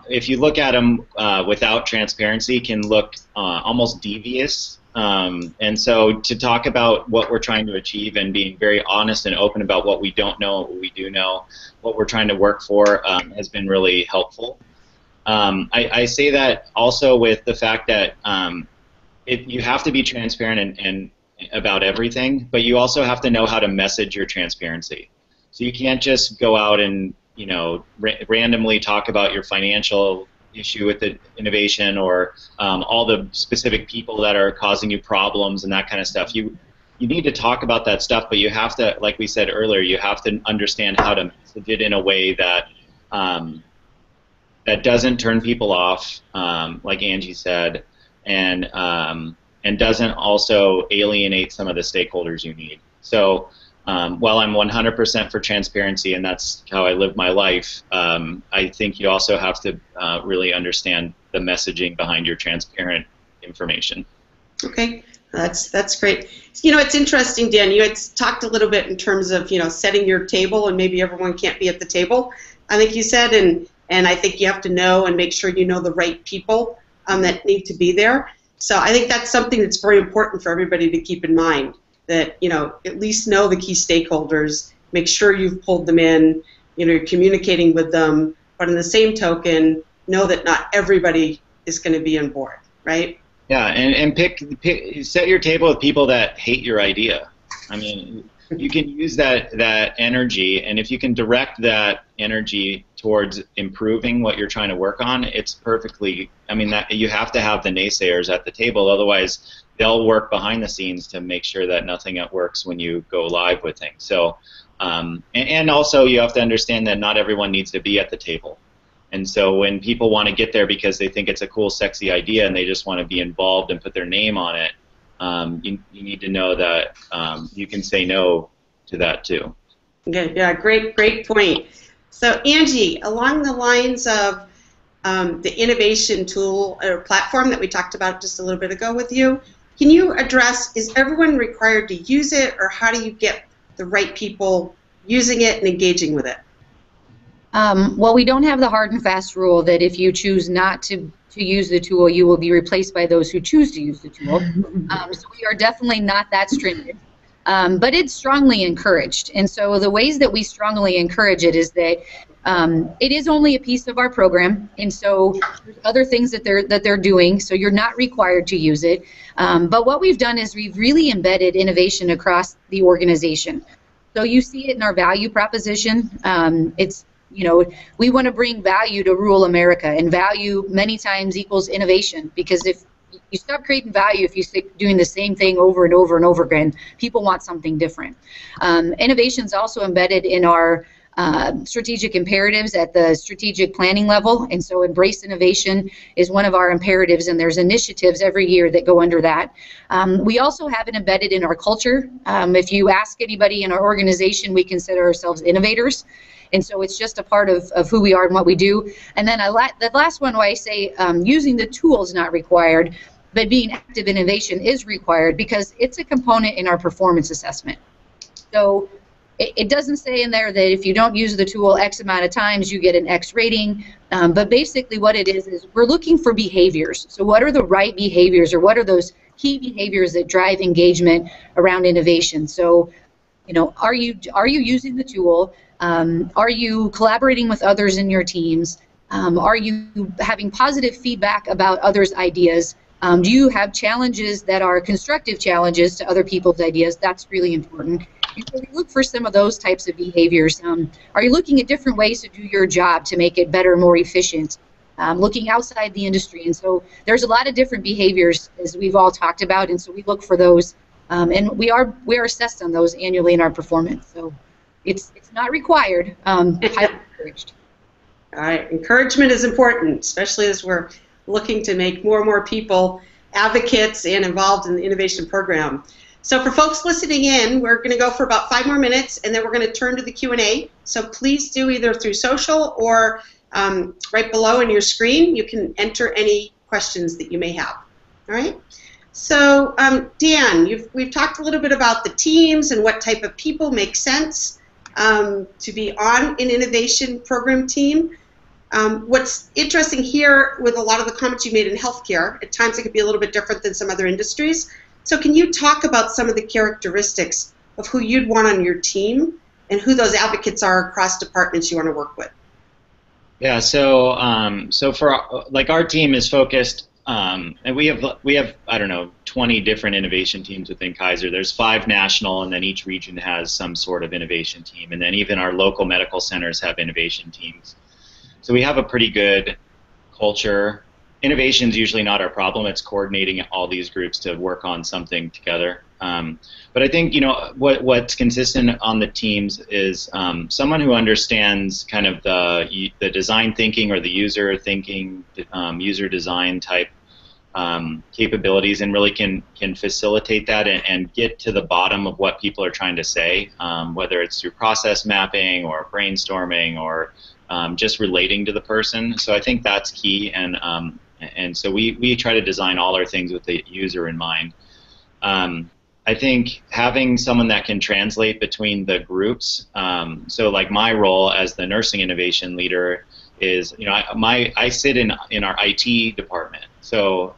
if you look at them without transparency, can look almost devious. And so to talk about what we're trying to achieve and being very honest and open about what we don't know, what we do know, what we're trying to work for has been really helpful. I say that also with the fact that you have to be transparent and about everything, but you also have to know how to message your transparency. So you can't just go out and randomly talk about your financial issue with the innovation or all the specific people that are causing you problems and that kind of stuff. you need to talk about that stuff, but you have to, like we said earlier, you have to understand how to message it in a way that that doesn't turn people off, like Angie said, and doesn't also alienate some of the stakeholders you need. So while I'm 100% for transparency, and that's how I live my life, I think you also have to really understand the messaging behind your transparent information. Okay, that's great. You know, it's interesting, Dan. You had talked a little bit in terms of, you know, setting your table, and maybe everyone can't be at the table, I think you said, and I think you have to know and make sure you know the right people that need to be there. So I think that's something that's very important for everybody to keep in mind, that, you know, at least know the key stakeholders, make sure you've pulled them in, you know, you're communicating with them, but in the same token, know that not everybody is going to be on board, right? Yeah, and set your table with people that hate your idea. I mean, you can use that energy, and if you can direct that energy towards improving what you're trying to work on, it's perfectly. I mean, that you have to have the naysayers at the table, otherwise they'll work behind the scenes to make sure that nothing works when you go live with things. So, and also you have to understand that not everyone needs to be at the table. And so when people want to get there because they think it's a cool, sexy idea and they just want to be involved and put their name on it, you need to know that you can say no to that too. Okay, yeah, great point. So Angie, along the lines of the innovation tool or platform that we talked about just a little bit ago with you, can you address, is everyone required to use it, or how do you get the right people using it and engaging with it? Well, we don't have the hard and fast rule that if you choose not to use the tool, you will be replaced by those who choose to use the tool. So we are definitely not that stringent. But it's strongly encouraged. And so the ways that we strongly encourage it is that it is only a piece of our program, and so there's other things that they're doing, so you're not required to use it. But what we've done is we've really embedded innovation across the organization. So you see it in our value proposition. It's, you know, we want to bring value to rural America, and value many times equals innovation, because if you stop creating value if you stick doing the same thing over and over and over again, people want something different. Innovation is also embedded in our strategic imperatives at the strategic planning level, and so embrace innovation is one of our imperatives, and there's initiatives every year that go under that. We also have it embedded in our culture. If you ask anybody in our organization, we consider ourselves innovators. And so it's just a part of who we are and what we do. And then the last one where I say using the tool is not required, but being active in innovation is required, because it's a component in our performance assessment. So it doesn't say in there that if you don't use the tool X amount of times, you get an X rating. But basically what it is we're looking for behaviors. So what are the right behaviors, or what are those key behaviors that drive engagement around innovation? So, you know, are you using the tool? Are you collaborating with others in your teams? Are you having positive feedback about others' ideas? Do you have challenges that are constructive challenges to other people's ideas? That's really important. And so we look for some of those types of behaviors. Are you looking at different ways to do your job to make it better, more efficient? Looking outside the industry. And so there's a lot of different behaviors, as we've all talked about, and so we look for those. And we are assessed on those annually in our performance. So it's not required, highly encouraged. All right, encouragement is important, especially as we're looking to make more and more people advocates and involved in the innovation program. So for folks listening in, we're going to go for about 5 more minutes, and then we're going to turn to the Q&A. So please do, either through social or right below on your screen, you can enter any questions that you may have. All right? So Dan, we've talked a little bit about the teams and what type of people make sense to be on an innovation program team. What's interesting here with a lot of the comments you made in healthcare, at times it could be a little bit different than some other industries. So can you talk about some of the characteristics of who you'd want on your team and who those advocates are across departments you want to work with? Yeah, so for our team is focused, and we have I don't know 20 different innovation teams within Kaiser. There's 5 national, and then each region has some sort of innovation team, and then even our local medical centers have innovation teams. So we have a pretty good culture. Innovation is usually not our problem. It's coordinating all these groups to work on something together. But I think, you know, what's consistent on the teams is someone who understands kind of the design thinking or the user thinking, user design type capabilities, and really can facilitate that and get to the bottom of what people are trying to say, whether it's through process mapping or brainstorming or just relating to the person. So I think that's key, and so we try to design all our things with the user in mind. I think having someone that can translate between the groups, so like my role as the nursing innovation leader is, you know, I sit in our IT department. So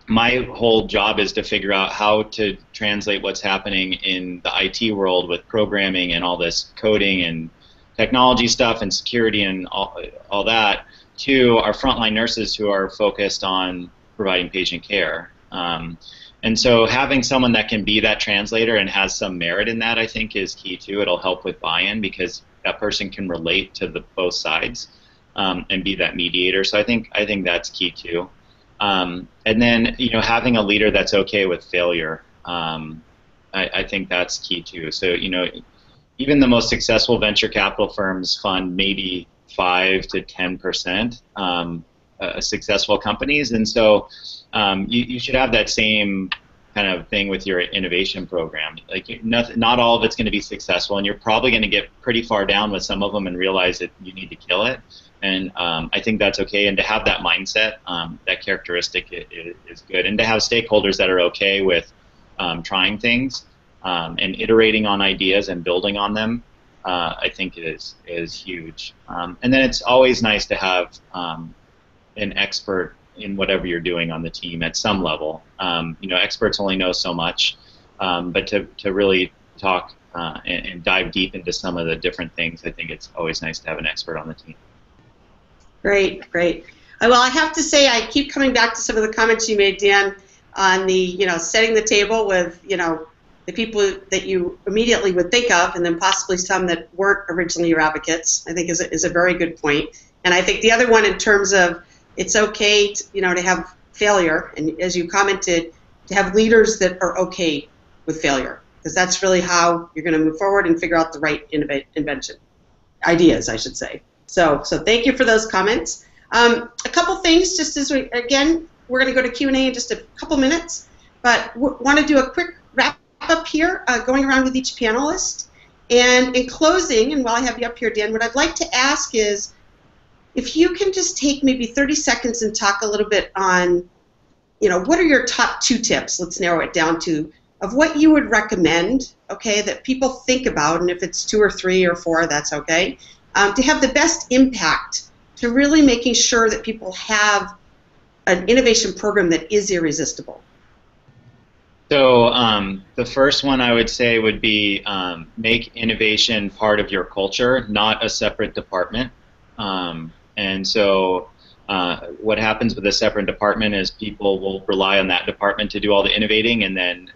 my whole job is to figure out how to translate what's happening in the IT world with programming and all this coding and technology stuff and security and all that to our frontline nurses who are focused on providing patient care. And so having someone that can be that translator and has some merit in that, I think, is key too. It'll help with buy-in because that person can relate to both sides and be that mediator. So I think that's key too. And then, you know, having a leader that's okay with failure, I think that's key too. So, you know, even the most successful venture capital firms fund maybe 5 to 10% successful companies, and so you should have that same kind of thing with your innovation program. Like, not all of it's going to be successful, and you're probably going to get pretty far down with some of them and realize that you need to kill it. And I think that's okay. And to have that mindset, that characteristic is good. And to have stakeholders that are okay with trying things and iterating on ideas and building on them, I think is huge. And then it's always nice to have an expert in whatever you're doing on the team at some level. You know, experts only know so much, but to really talk and dive deep into some of the different things, I think it's always nice to have an expert on the team. Great, great. Well, I have to say, I keep coming back to some of the comments you made, Dan, on the, you know, setting the table with, you know, the people that you immediately would think of, and then possibly some that weren't originally your advocates. I think is a very good point. And I think the other one, in terms of it's okay to, you know, to have failure, and as you commented, to have leaders that are okay with failure, because that's really how you're going to move forward and figure out the right invention ideas, I should say. So thank you for those comments. A couple things, just as we're going to go to Q&A in just a couple minutes, but want to do a quick wrap up here, going around with each panelist. And in closing, and while I have you up here, Dan, what I'd like to ask is, if you can just take maybe 30 seconds and talk a little bit on, you know, what are your top 2 tips, let's narrow it down to, of what you would recommend, okay, that people think about, and if it's 2 or 3 or 4, that's okay, to have the best impact to really making sure that people have an innovation program that is irresistible. So the first one I would say would be make innovation part of your culture, not a separate department. And so what happens with a separate department is people will rely on that department to do all the innovating, and then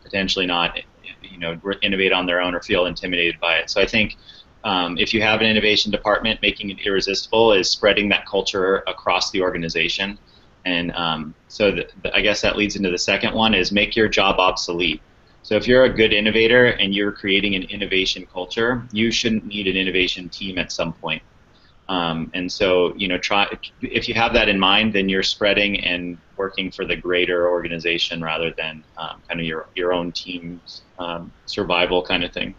potentially not, you know, innovate on their own or feel intimidated by it. So I think if you have an innovation department, making it irresistible is spreading that culture across the organization. And so I guess that leads into the second one, is make your job obsolete. So if you're a good innovator and you're creating an innovation culture, you shouldn't need an innovation team at some point. And so, you know, if you have that in mind, then you're spreading and working for the greater organization rather than kind of your own team's survival kind of thing.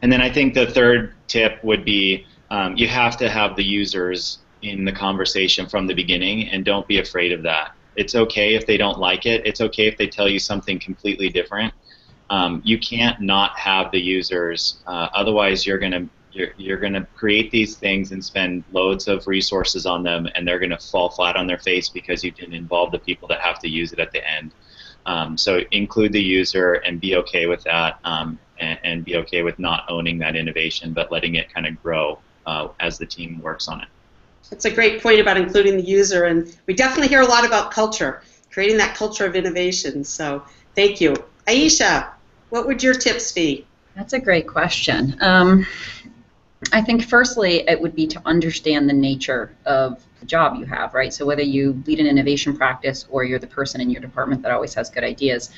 And then I think the third tip would be you have to have the users in the conversation from the beginning, and don't be afraid of that. It's okay if they don't like it. It's okay if they tell you something completely different. You can't not have the users, otherwise you're gonna create these things and spend loads of resources on them, and they're gonna fall flat on their face because you didn't involve the people that have to use it at the end. So include the user and be okay with that, and be okay with not owning that innovation, but letting it kind of grow as the team works on it. That's a great point about including the user, and we definitely hear a lot about culture, creating that culture of innovation. So thank you. Aisha, what would your tips be? That's a great question. I think firstly it would be to understand the nature of the job you have, right? So whether you lead an innovation practice or you're the person in your department that always has good ideas,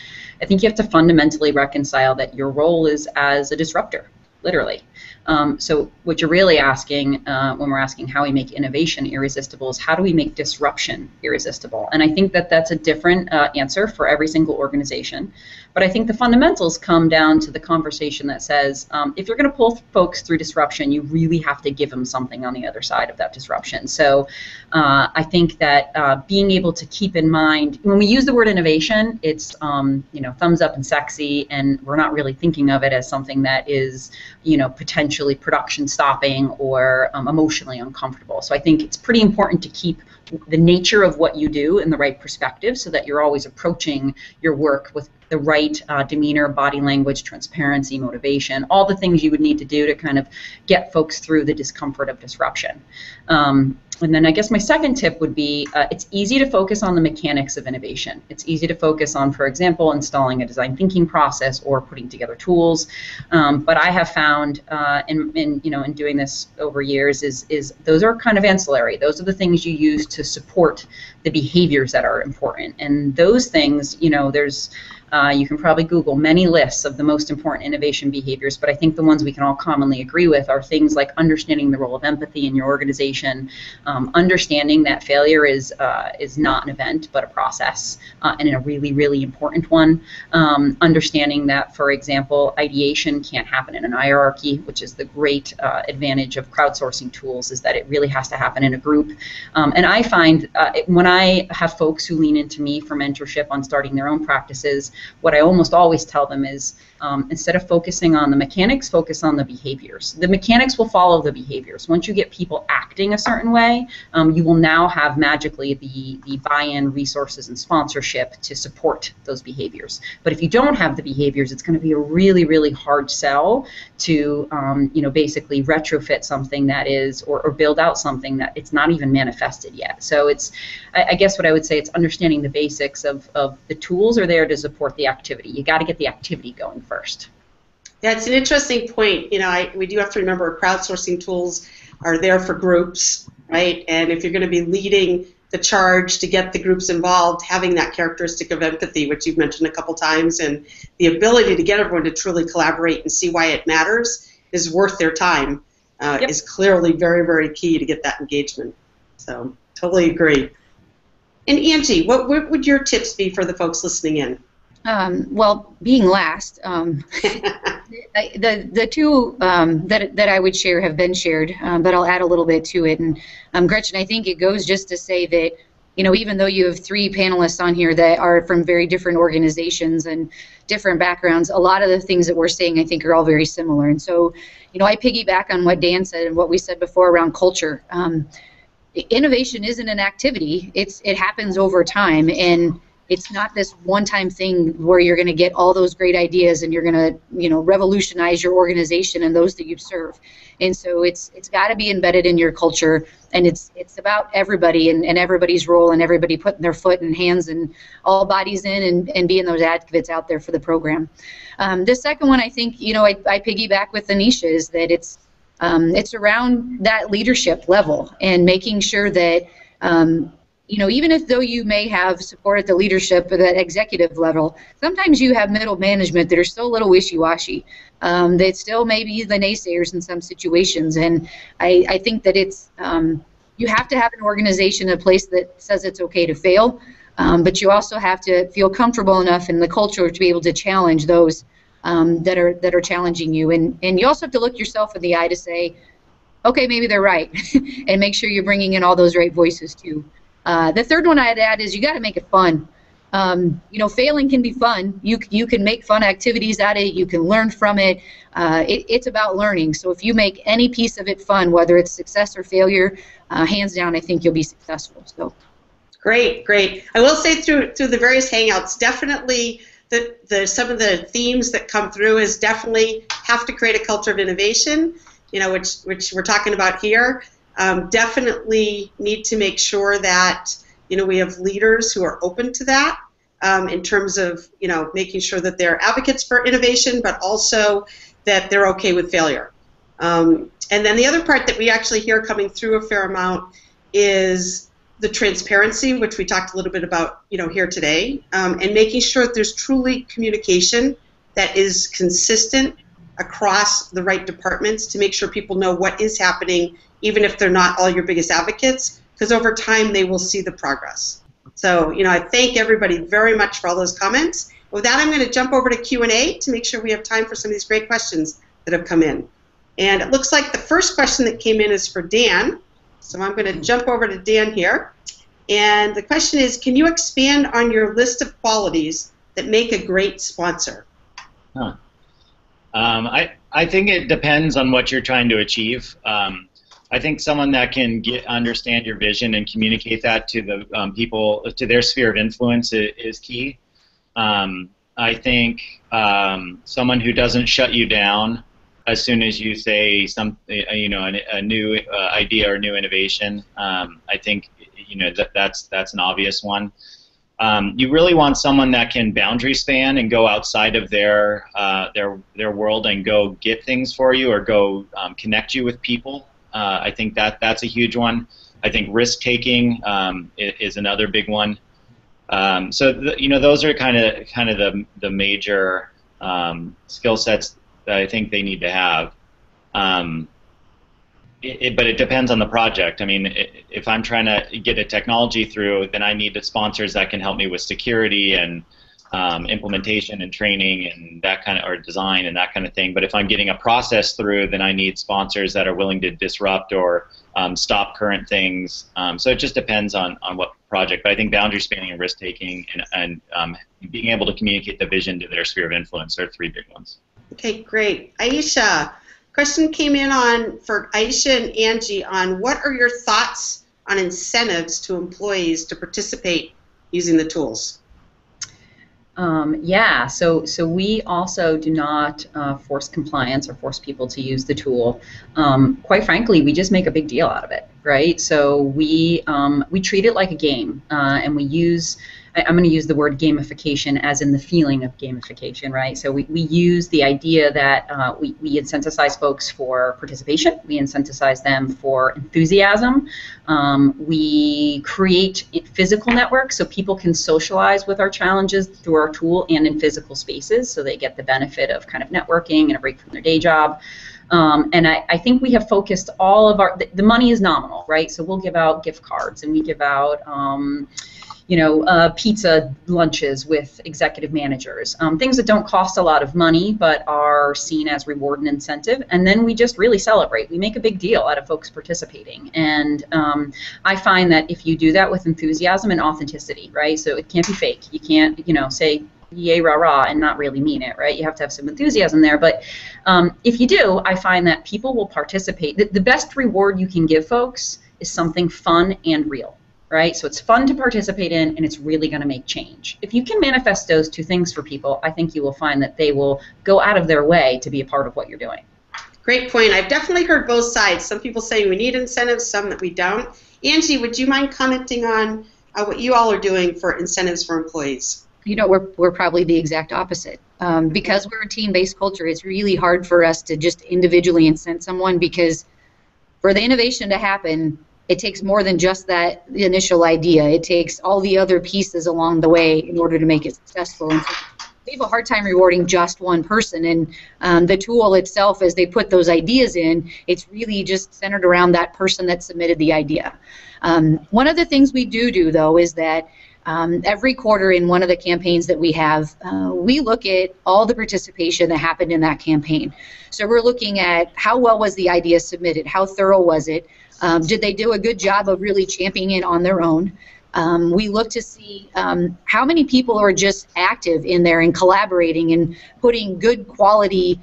I think you have to fundamentally reconcile that your role is as a disruptor, literally. So what you're really asking when we're asking how we make innovation irresistible is how do we make disruption irresistible? And I think that that's a different answer for every single organization. But I think the fundamentals come down to the conversation that says, if you're going to pull folks through disruption, you really have to give them something on the other side of that disruption. So I think that being able to keep in mind, when we use the word innovation, it's thumbs up and sexy, and we're not really thinking of it as something that is potentially production stopping or emotionally uncomfortable. So I think it's pretty important to keep the nature of what you do in the right perspective so that you're always approaching your work with the right demeanor, body language, transparency, motivation, all the things you would need to do to kind of get folks through the discomfort of disruption. And then I guess my second tip would be it's easy to focus on the mechanics of innovation. It's easy to focus on, for example, installing a design thinking process or putting together tools. But I have found in doing this over years is those are kind of ancillary. Those are the things you use to support the behaviors that are important. And those things, there's you can probably Google many lists of the most important innovation behaviors, but I think the ones we can all commonly agree with are things like understanding the role of empathy in your organization, understanding that failure is not an event but a process, and a really, really important one. Understanding that, for example, ideation can't happen in an hierarchy, which is the great advantage of crowdsourcing tools, is that it really has to happen in a group. And I find when I have folks who lean into me for mentorship on starting their own practices, what I almost always tell them is instead of focusing on the mechanics, focus on the behaviors. The mechanics will follow the behaviors. Once you get people acting a certain way, you will now have magically the buy-in, resources, and sponsorship to support those behaviors. But if you don't have the behaviors, it's going to be a really, really hard sell to basically retrofit something that is, or build out something that it's not even manifested yet. So it's, I guess what I would say, it's understanding the basics of the tools are there to support the activity. You got to get the activity going first. Yeah, it's an interesting point. We do have to remember crowdsourcing tools are there for groups, right? And if you're going to be leading the charge to get the groups involved, having that characteristic of empathy, which you've mentioned a couple times, and the ability to get everyone to truly collaborate and see why it matters is worth their time, is clearly very, very key to get that engagement. So totally agree. And Angie, what would your tips be for the folks listening in? Well, being last, the two that I would share have been shared, but I'll add a little bit to it. And Gretchen, I think it goes just to say that, even though you have three panelists on here that are from very different organizations and different backgrounds, a lot of the things that we're saying I think are all very similar. And so, I piggyback on what Dan said and what we said before around culture. Innovation isn't an activity. It happens over time, and it's not this one-time thing where you're going to get all those great ideas and you're going to, revolutionize your organization and those that you serve. And so it's got to be embedded in your culture, and it's about everybody and everybody's role and everybody putting their foot and hands and all bodies in and being those advocates out there for the program. The second one, I think, I piggyback with Anisha, is that it's around that leadership level and making sure that even if though you may have support at the leadership at that executive level, sometimes you have middle management that are still a little wishy-washy. That still may be the naysayers in some situations. And I think that it's you have to have an organization, a place that says it's okay to fail, but you also have to feel comfortable enough in the culture to be able to challenge those that are challenging you. And you also have to look yourself in the eye to say, okay, maybe they're right, and make sure you're bringing in all those right voices too. The third one I'd add is you got to make it fun. Failing can be fun. You can make fun activities out of it. You can learn from it. It's about learning. So if you make any piece of it fun, whether it's success or failure, hands down, I think you'll be successful. So great. I will say through the various hangouts, definitely some of the themes that come through is definitely have to create a culture of innovation. Which we're talking about here. Definitely need to make sure that we have leaders who are open to that in terms of making sure that they're advocates for innovation, but also that they're okay with failure. And And then the other part that we actually hear coming through a fair amount is the transparency, which we talked a little bit about, here today, and making sure that there's truly communication that is consistent across the right departments to make sure people know what is happening, even if they're not all your biggest advocates, because over time they will see the progress. So, I thank everybody very much for all those comments. With that, I'm going to jump over to Q&A to make sure we have time for some of these great questions that have come in. And it looks like the first question that came in is for Dan. So I'm going to jump over to Dan here. And the question is, can you expand on your list of qualities that make a great sponsor? Huh. I think it depends on what you're trying to achieve. I think someone that can understand your vision and communicate that to the people, to their sphere of influence is key. I think someone who doesn't shut you down as soon as you say a new idea or new innovation. I think that's an obvious one. You really want someone that can boundary span and go outside of their world and go get things for you or go connect you with people. I think that's a huge one. I think risk taking is another big one. So those are kind of the major skill sets that I think they need to have. But it depends on the project. I mean, if I'm trying to get a technology through, then I need the sponsors that can help me with security and implementation and training and that kind of, or design and that kind of thing. But if I'm getting a process through, then I need sponsors that are willing to disrupt or stop current things. So it just depends on what project. But I think boundary spanning and risk taking and being able to communicate the vision to their sphere of influence are three big ones. Okay, great. Aisha, question came in for Aisha and Angie on what are your thoughts on incentives to employees to participate using the tools? Yeah, so we also do not force compliance or force people to use the tool. Quite frankly, we just make a big deal out of it, right? So we treat it like a game, and we use, I'm going to use the word gamification as in the feeling of gamification, right? So we use the idea that we incentivize folks for participation, we incentivize them for enthusiasm, we create physical networks so people can socialize with our challenges through our tool and in physical spaces, so they get the benefit of kind of networking and a break from their day job. And I think we have focused all of the money is nominal, right? So we'll give out gift cards and we give out pizza lunches with executive managers, things that don't cost a lot of money but are seen as reward and incentive. And then we just really celebrate. We make a big deal out of folks participating. And I find that if you do that with enthusiasm and authenticity, right? So it can't be fake. You can't, say yay rah rah and not really mean it, right? You have to have some enthusiasm there. But if you do, I find that people will participate. The best reward you can give folks is something fun and real. Right? So it's fun to participate in, and it's really going to make change. If you can manifest those two things for people, I think you will find that they will go out of their way to be a part of what you're doing. Great point. I've definitely heard both sides. Some people saying we need incentives, some that we don't. Angie, would you mind commenting on what you all are doing for incentives for employees? We're probably the exact opposite. Because we're a team-based culture, it's really hard for us to just individually incent someone, because for the innovation to happen, it takes more than just the initial idea. It takes all the other pieces along the way in order to make it successful. And so we have a hard time rewarding just one person. And the tool itself, as they put those ideas in, it's really just centered around that person that submitted the idea. One of the things we do, though, is that every quarter in one of the campaigns that we have, we look at all the participation that happened in that campaign. So we're looking at how well was the idea submitted, how thorough was it, did they do a good job of really championing it on their own? We look to see how many people are just active in there and collaborating and putting good quality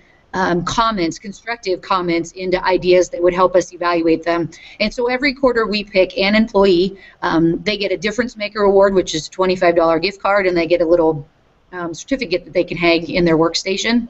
comments, constructive comments into ideas that would help us evaluate them. And so every quarter we pick an employee. They get a Difference Maker Award, which is a $25 gift card, and they get a little certificate that they can hang in their workstation.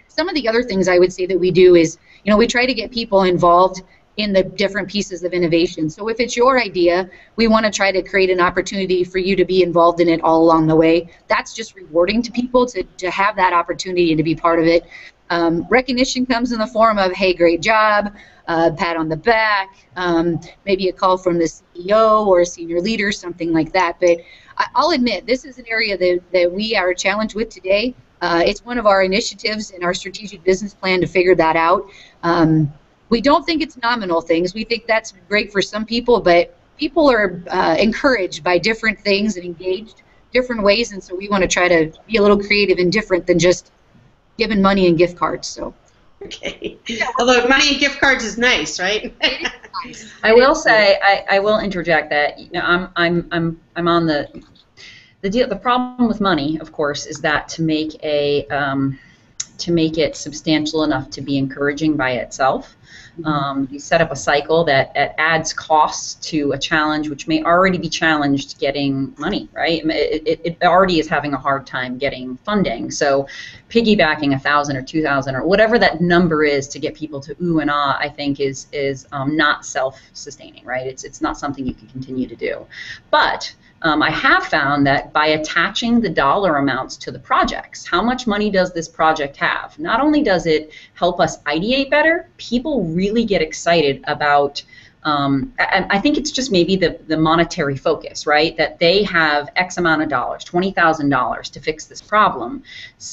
Some of the other things I would say that we do is, we try to get people involved in the different pieces of innovation. So if it's your idea, we want to try to create an opportunity for you to be involved in it all along the way. That's just rewarding to people to have that opportunity and to be part of it. Recognition comes in the form of, hey, great job, pat on the back, maybe a call from the CEO or a senior leader, something like that. But I'll admit, this is an area that we are challenged with today. It's one of our initiatives in our strategic business plan to figure that out. We don't think it's nominal things. We think that's great for some people, but people are encouraged by different things and engaged different ways, and so we want to try to be a little creative and different than just giving money and gift cards. So. Okay. Although money and gift cards is nice, right? I will say, I will interject that, you know, I'm on the deal. The problem with money, of course, is that to make it substantial enough to be encouraging by itself, you set up a cycle that adds costs to a challenge which may already be challenged getting money, right? It already is having a hard time getting funding. So piggybacking 1,000 or 2,000 or whatever that number is to get people to ooh and ah, I think is not self-sustaining, right? It's not something you can continue to do. But I have found that by attaching the dollar amounts to the projects, how much money does this project have? Not only does it help us ideate better, people really get excited about, I think it's just maybe the monetary focus, right? That they have X amount of dollars, $20,000 to fix this problem.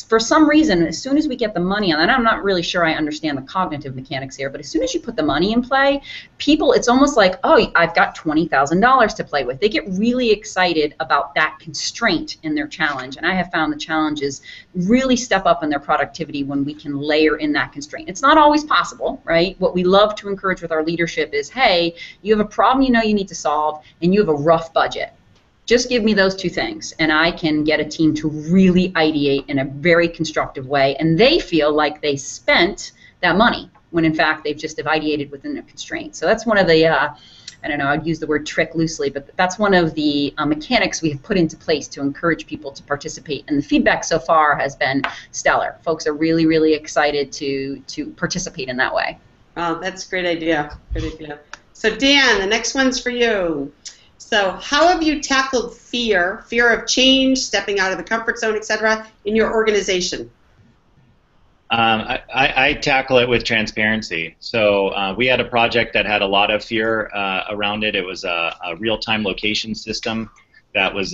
For some reason, as soon as we get the money on that, I'm not really sure I understand the cognitive mechanics here, but as soon as you put the money in play, people, it's almost like, oh, I've got $20,000 to play with. They get really excited about that constraint in their challenge, and I have found the challenges really step up in their productivity when we can layer in that constraint. It's not always possible, right? What we love to encourage with our leadership is, hey, you have a problem you know you need to solve, and you have a rough budget. Just give me those two things, and I can get a team to really ideate in a very constructive way, and they feel like they spent that money, when in fact they've just ideated within their constraints. So that's one of the, I don't know, I'd use the word trick loosely, but that's one of the mechanics we have put into place to encourage people to participate, and the feedback so far has been stellar. Folks are really, really excited to participate in that way. Oh, that's a great idea. Great idea. So Dan, the next one's for you. So how have you tackled fear of change, stepping out of the comfort zone, etc., in your organization? I tackle it with transparency. So we had a project that had a lot of fear around it. It was a real-time location system that was,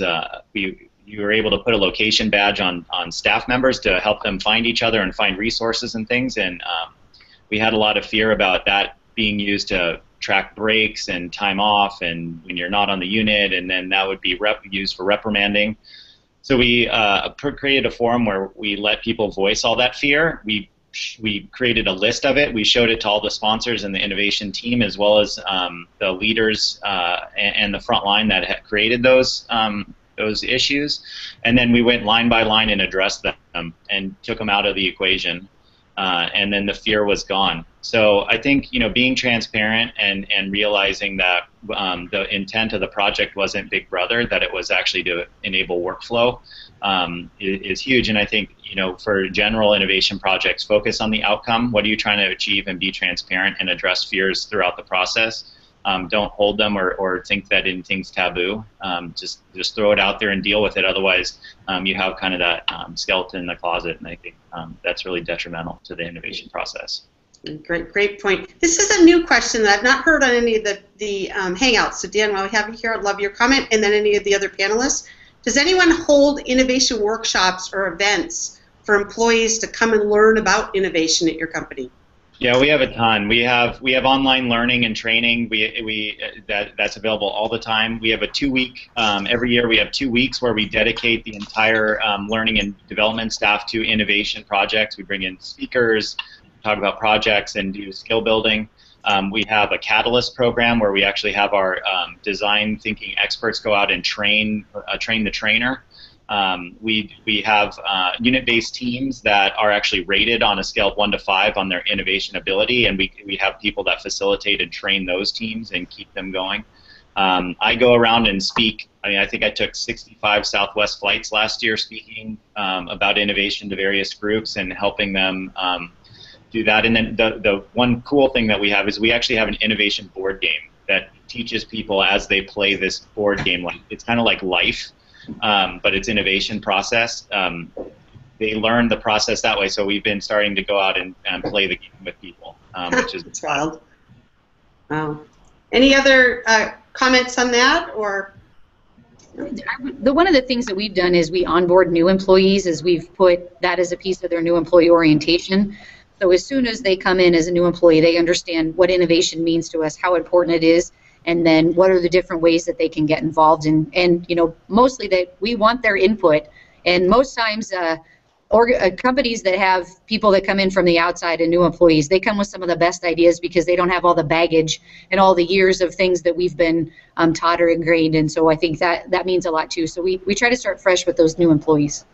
you were able to put a location badge on staff members to help them find each other and find resources and things. And we had a lot of fear about that being used to track breaks and time off and when you're not on the unit, and then that would be used for reprimanding. So we created a forum where we let people voice all that fear. We created a list of it. We showed it to all the sponsors and the innovation team, as well as the leaders and the front line that had created those issues. And then we went line by line and addressed them and took them out of the equation. And then the fear was gone. So I think, you know, being transparent and realizing that the intent of the project wasn't Big Brother, that it was actually to enable workflow, is huge. And I think, you know, for general innovation projects, focus on the outcome. What are you trying to achieve, and be transparent and address fears throughout the process. Don't hold them or think that anything's taboo. Just throw it out there and deal with it. Otherwise, you have kind of that skeleton in the closet, and I think that's really detrimental to the innovation process. Great point. This is a new question that I've not heard on any of the Hangouts. So Dan, while we have you here, I'd love your comment, and then any of the other panelists. Does anyone hold innovation workshops or events for employees to come and learn about innovation at your company? Yeah, we have a ton. We have online learning and training. That's available all the time. We have a 2-week every year. We have 2 weeks where we dedicate the entire learning and development staff to innovation projects. We bring in speakers, talk about projects, and do skill building. We have a Catalyst program where we actually have our design thinking experts go out and train the trainer. We have unit-based teams that are actually rated on a scale of 1 to 5 on their innovation ability, and we have people that facilitate and train those teams and keep them going. I go around and speak. I mean, I think I took 65 Southwest flights last year speaking about innovation to various groups and helping them do that. And then the one cool thing that we have is we actually have an innovation board game that teaches people as they play this board game. Like, it's kind of like life. But it's innovation process. they learn the process that way. So we've been starting to go out and play the game with people, which is it's wild. Wow. Any other comments on that, or? One of the things that we've done is we onboard new employees, as we've put that as a piece of their new employee orientation. So as soon as they come in as a new employee, they understand what innovation means to us, how important it is, and then what are the different ways that they can get involved in. And you know, mostly that we want their input. And most times, companies that have people that come in from the outside and new employees, they come with some of the best ideas because they don't have all the baggage and all the years of things that we've been taught or ingrained. And so I think that means a lot too. So we try to start fresh with those new employees.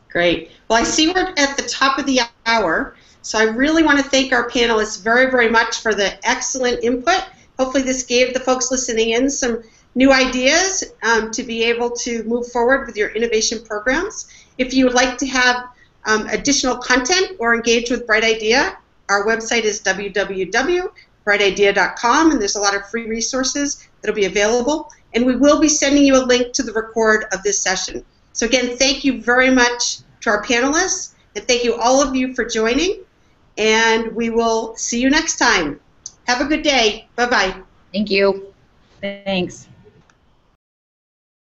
Great. Well, I see we're at the top of the hour, so I really want to thank our panelists very, very much for the excellent input. Hopefully this gave the folks listening in some new ideas to be able to move forward with your innovation programs. If you would like to have additional content or engage with Bright Idea, our website is www.brightidea.com, and there's a lot of free resources that will be available. And we will be sending you a link to the record of this session. So again, thank you very much to our panelists, and thank you all of you for joining. And we will see you next time. Have a good day. Bye-bye. Thank you. Thanks.